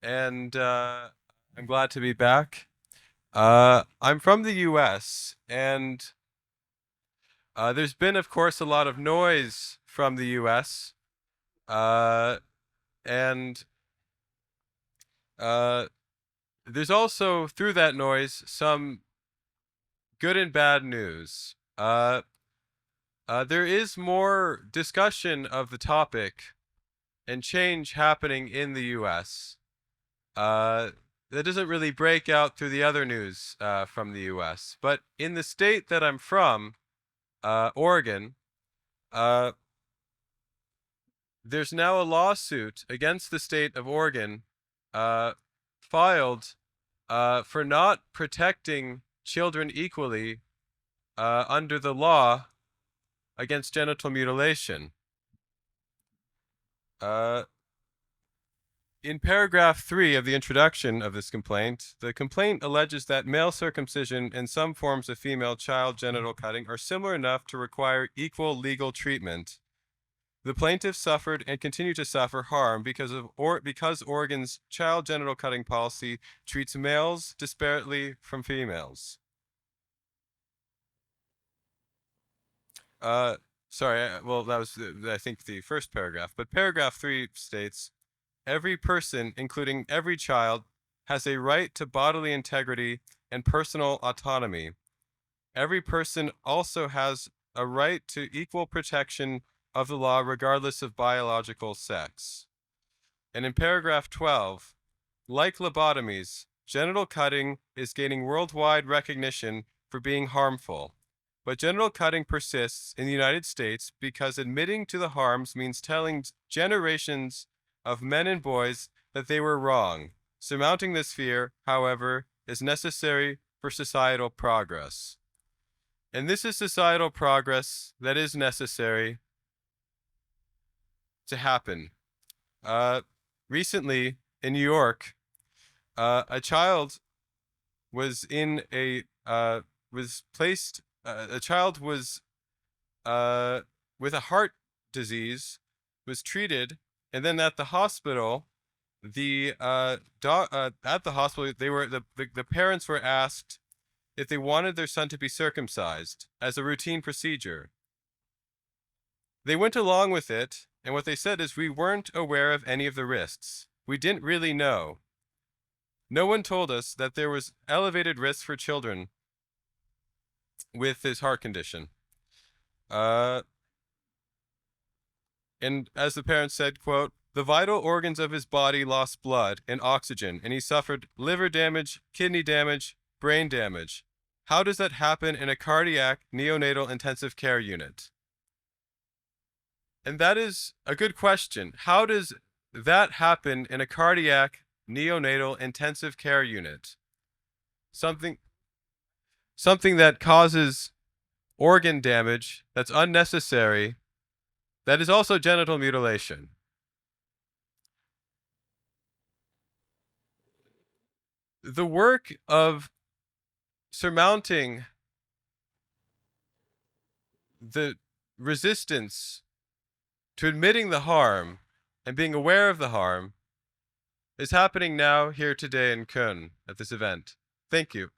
and I'm glad to be back. I'm from the US, and there's been, of course, a lot of noise from the US, uh, and uh, there's also, through that noise, some good and bad news. There is more discussion of the topic and change happening in the US. Uh, that doesn't really break out through the other news from the US. But in the state that I'm from, Oregon, uh, there's now a lawsuit against the state of Oregon uh, filed for not protecting children equally under the law against genital mutilation. In paragraph 3 of the introduction of this complaint, the complaint alleges that male circumcision and some forms of female child genital cutting are similar enough to require equal legal treatment. The plaintiffs suffered and continue to suffer harm because Oregon's child genital cutting policy treats males disparately from females. Well, that was, I think, the first paragraph. But paragraph 3 states, every person, including every child, has a right to bodily integrity and personal autonomy. Every person also has a right to equal protection of the law regardless of biological sex. And in paragraph 12, like lobotomies, genital cutting is gaining worldwide recognition for being harmful. But genital cutting persists in the United States because admitting to the harms means telling generations of men and boys that they were wrong. Surmounting this fear, however, is necessary for societal progress. And this is societal progress that is necessary to happen. Recently, in New York, a child was in a child was with a heart disease was treated, and then at the hospital, the parents were asked if they wanted their son to be circumcised as a routine procedure. They went along with it, and what they said is, we weren't aware of any of the risks. We didn't really know. No one told us that there was elevated risk for children with his heart condition. And as the parents said, quote, the vital organs of his body lost blood and oxygen, and he suffered liver damage, kidney damage, brain damage. How does that happen in a cardiac neonatal intensive care unit? And that is a good question. How does that happen in a cardiac neonatal intensive care unit? Something that causes organ damage that's unnecessary, that is also genital mutilation. The work of surmounting the resistance to admitting the harm and being aware of the harm is happening now here today in Köln at this event. Thank you.